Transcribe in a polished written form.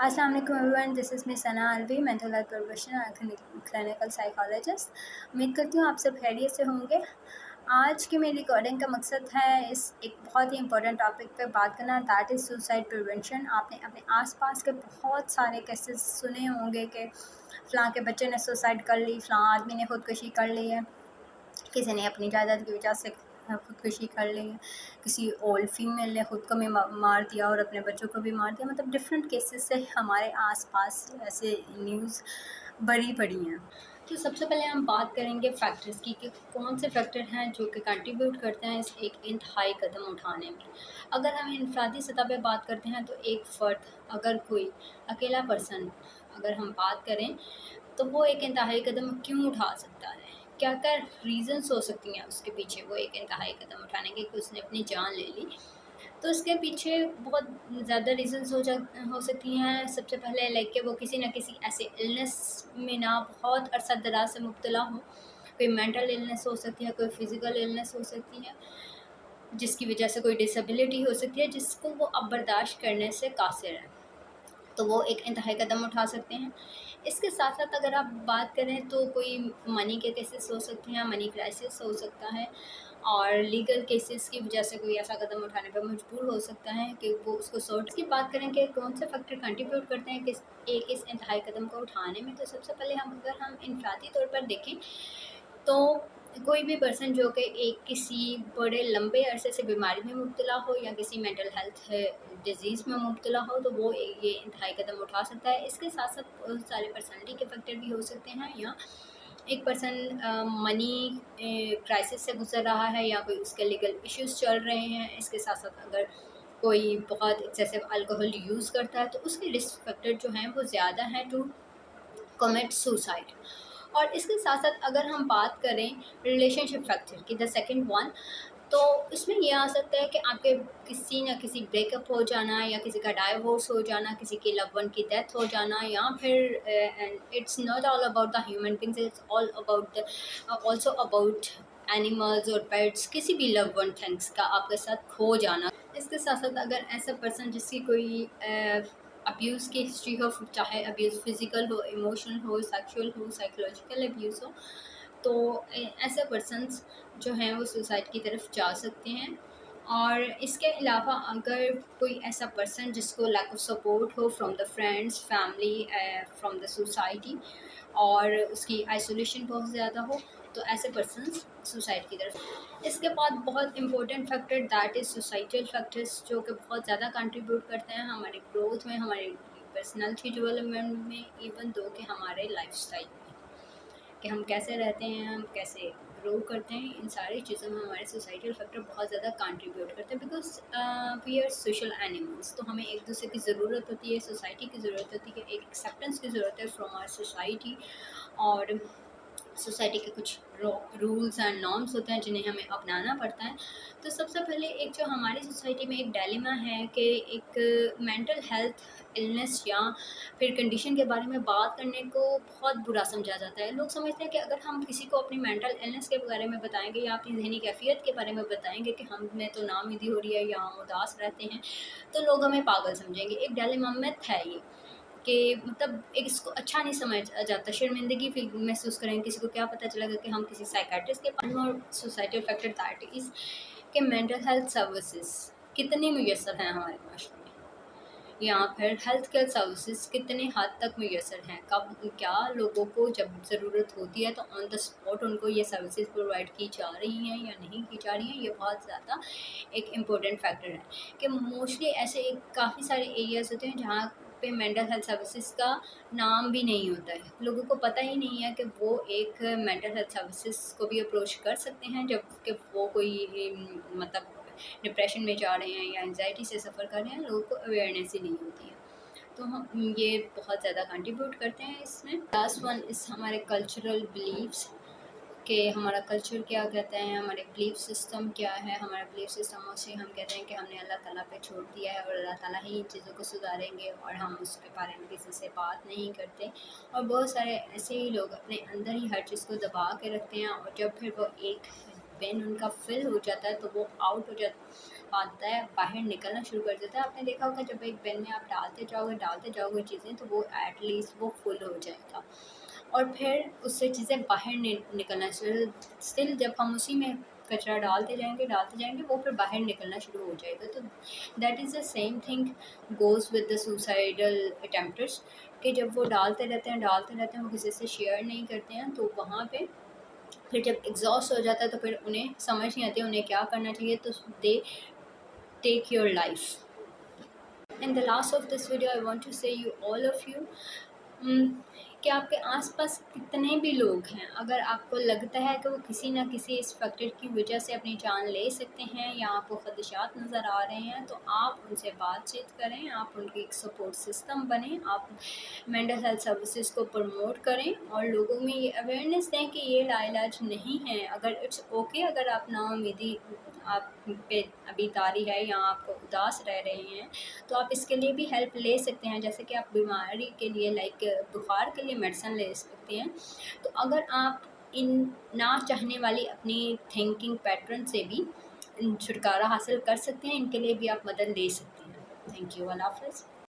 अस्सलाम वालेकुम everyone, this is miss Sana Alvi, mental health professional और क्लिनिकल साइकोलॉजिस्ट। उम्मीद करती हूँ आप सब खैरियत से होंगे। आज की मेरी रिकॉर्डिंग का मकसद है इस एक बहुत ही इंपॉर्टेंट टॉपिक पे बात करना, दैट इज़ सुसाइड प्रिवेंशन। आपने अपने आसपास के बहुत सारे केसेस सुने होंगे कि फ़लाँ के बच्चे ने सुसाइड कर ली, फ़लाँ आदमी ने ख़ुदकुशी कर ली है, किसी ने अपनी जायदाद की वजह से ख़ुदकुशी कर ली है, किसी ओल्ड फीमेल ने ख़ुद को भी मार दिया और अपने बच्चों को भी मार दिया। मतलब डिफरेंट केसेस से हमारे आसपास ऐसे न्यूज़ भरी पड़ी हैं। तो सबसे पहले हम बात करेंगे फैक्टर्स की कि कौन से फैक्टर हैं जो कि कंट्रीब्यूट करते हैं इस एक इंतहाई कदम उठाने में। अगर हम इनफरादी सतह पे बात करते हैं तो एक फ़र्द, अगर कोई अकेला पर्सन अगर हम बात करें तो वो एक इंतहाई कदम क्यों उठा सकता है, क्या क्या रीज़न्स हो सकती हैं उसके पीछे वो एक इंतहाई कदम उठाने के कि उसने अपनी जान ले ली। तो इसके पीछे बहुत ज़्यादा रीज़न्स हो सकती हैं। सबसे पहले लाइक कि वो किसी न किसी ऐसे इलनेस में ना बहुत अरसा दराज से मुब्तला हो। कोई मेंटल इलनेस हो सकती है, कोई फिज़िकल इलनेस हो सकती है, जिसकी वजह से कोई डिसेबिलिटी हो सकती है जिसको वो अब बर्दाश्त करने से कासिर है, तो वो एक इंतहाई कदम उठा सकते हैं। इसके साथ साथ अगर आप बात करें तो कोई मनी के केसेस हो सकते हैं, मनी क्राइसिस हो सकता है, और लीगल केसेस की वजह से कोई ऐसा कदम उठाने पर मजबूर हो सकता है कि वो उसको सॉर्ट की बात करें कि कौन से फैक्टर कंट्रीब्यूट करते हैं इस इंतहाई कदम को उठाने में। तो सबसे पहले अगर हम इनफरादी तौर पर देखें तो कोई भी पर्सन जो कि एक किसी बड़े लंबे अरसे से बीमारी में मुब्तला हो या किसी मेंटल हेल्थ डिजीज़ में मुब्तला हो तो वो ये इंतहाई कदम उठा सकता है। इसके साथ साथ बहुत सारे पर्सनैलिटी के फैक्टर भी हो सकते हैं, या एक पर्सन मनी क्राइसिस से गुजर रहा है या कोई उसके लीगल इश्यूज़ चल रहे हैं। इसके साथ साथ अगर कोई बहुत एक्सेसिव अल्कोहल यूज़ करता है तो उसके रिस्क फैक्टर जो हैं वो ज़्यादा हैं टू कमिट सुसाइड। और इसके साथ साथ अगर हम बात करें रिलेशनशिप फैक्टर की, द सेकंड वन, तो इसमें यह आ सकता है कि आपके किसी न किसी ब्रेकअप हो जाना, या किसी का डाइवोर्स हो जाना, किसी के लव वन की डेथ हो जाना, या फिर it's not all about the human beings, it's all about the also about animals और पेट्स, किसी भी लव वन थिंग्स का आपके साथ खो जाना। इसके साथ साथ अगर ऐसा पर्सन जिसकी कोई अब्यूज़ की हिस्ट्री हो, चाहे अब्यूज़ फिज़िकल हो, इमोशनल हो, सेक्सुअल हो, साइकोलॉजिकल अब्यूज़ हो, तो ऐसे पर्सन्स जो हैं वो सुसाइड की तरफ जा सकते हैं। और इसके अलावा अगर कोई ऐसा पर्सन जिसको लैक ऑफ सपोर्ट हो from the friends, family, from the society, और उसकी आइसोलेशन बहुत ज़्यादा हो, तो ऐसे पर्सन्स सुसाइड की तरफ। इसके बाद बहुत important factor that is societal factors, जो कि बहुत ज़्यादा कंट्रीब्यूट करते हैं हमारे ग्रोथ में, हमारे पर्सनालिटी डेवलपमेंट में, इवन दो कि हमारे लाइफस्टाइल में, कि हम कैसे रहते हैं, हम कैसे ग्रो करते हैं। इन सारी चीज़ों में हमारे सोसाइटल फैक्टर बहुत ज़्यादा कंट्रीब्यूट करते हैं, because we are social animals. तो हमें एक दूसरे की ज़रूरत होती है, सोसाइटी की ज़रूरत होती है, एक एक्सेप्टेंस की ज़रूरत है फ्रॉम आवर सोसाइटी। और सोसाइटी के कुछ रूल्स एंड नॉर्म्स होते हैं जिन्हें हमें अपनाना पड़ता है। तो सबसे पहले एक जो हमारी सोसाइटी में एक डायलेमा है कि एक मेंटल हेल्थ इलनेस या फिर कंडीशन के बारे में बात करने को बहुत बुरा समझा जाता है। लोग समझते हैं कि अगर हम किसी को अपनी मेंटल इलनेस के बारे में बताएंगे या अपनी ज़हनी कैफियत के बारे में बताएंगे कि हमें तो नाउमीदी हो रही है या हम उदास रहते हैं, तो लोग हमें पागल समझेंगे। एक डायलेमा मिथ है ये, कि मतलब एक इसको अच्छा नहीं समझा जाता, शर्मिंदगी फील महसूस करेंगे। किसी को क्या पता चलेगा कि हम किसी साइकियाट्रिस्ट के पास। और सोसाइटल फैक्टर दैट इज़ कि मेंटल हेल्थ सर्विसेज कितनी मुयसर हैं हमारे माशरे में, या फिर हेल्थ केयर सर्विसेज कितने हद तक मुयसर हैं, कब क्या लोगों को जब ज़रूरत होती है तो ऑन द स्पॉट उनको ये सर्विसेज प्रोवाइड की जा रही हैं या नहीं की जा रही हैं। ये बहुत ज़्यादा एक इम्पोर्टेंट फैक्टर है कि मोस्टली ऐसे काफ़ी सारे एरियाज़ होते हैं जहाँ पे मेंटल हेल्थ सर्विसेज का नाम भी नहीं होता है। लोगों को पता ही नहीं है कि वो एक मेंटल हेल्थ सर्विसेज को भी अप्रोच कर सकते हैं जबकि वो कोई मतलब डिप्रेशन में जा रहे हैं या एंजाइटी से सफ़र कर रहे हैं। लोगों को अवेयरनेस ही नहीं होती है। तो हम ये बहुत ज़्यादा कंट्रीब्यूट करते हैं इसमें। लास्ट वन इस हमारे कल्चरल बिलीव्स, कि हमारा कल्चर क्या कहता है, हमारे बिलीफ सिस्टम क्या है। हमारा बिलीफ सिस्टम से हम कहते हैं कि हमने अल्लाह ताला पे छोड़ दिया है और अल्लाह ताला ही इन चीज़ों को सुधारेंगे, और हम उसके बारे में किसी से बात नहीं करते। और बहुत सारे ऐसे ही लोग अपने अंदर ही हर चीज़ को दबा के रखते हैं, और जब फिर वो एक पेन उनका फिल हो जाता है तो वो आउट हो आता है बाहर निकलना शुरू कर देता है। आपने देखा होगा जब एक बिन में आप डालते जाओगे चीज़ें, तो वो एटलीस्ट वो फुल हो जाएगा और फिर उससे चीज़ें बाहर निकलना स्टिल जब हम उसी में कचरा डालते जाएंगे वो फिर बाहर निकलना शुरू हो जाएगा। तो that is the same thing goes with the suicidal attempters, कि जब वो डालते रहते हैं, वो किसी से शेयर नहीं करते हैं, तो वहाँ पे फिर जब एग्जॉस्ट हो जाता है तो फिर उन्हें समझ नहीं आती उन्हें क्या करना चाहिए, तो they take your life. In the last of this video I want to say you all of you कि आपके आसपास कितने भी लोग हैं, अगर आपको लगता है कि वो किसी न किसी इस फैक्टर की वजह से अपनी जान ले सकते हैं या आपको खदशात नज़र आ रहे हैं, तो आप उनसे बातचीत करें, आप उनकी एक सपोर्ट सिस्टम बनें, आप मेंटल हेल्थ सर्विसेज को प्रमोट करें और लोगों में ये अवेयरनेस दें कि ये लाइलाज नहीं है। अगर इट्स ओके अगर आप नाउमीदी आप पे अभी तारी है या आप उदास रह रहे हैं, तो आप इसके लिए भी हेल्प ले सकते हैं। जैसे कि आप बीमारी के लिए लाइक बुखार के लिए मेडिसिन ले सकते हैं। तो अगर आप इन ना चाहने वाली अपनी थिंकिंग पैटर्न से भी छुटकारा हासिल कर सकते हैं, इनके लिए भी आप मदद ले सकते हैं। Thank you. अल्लाह हाफ़िज़।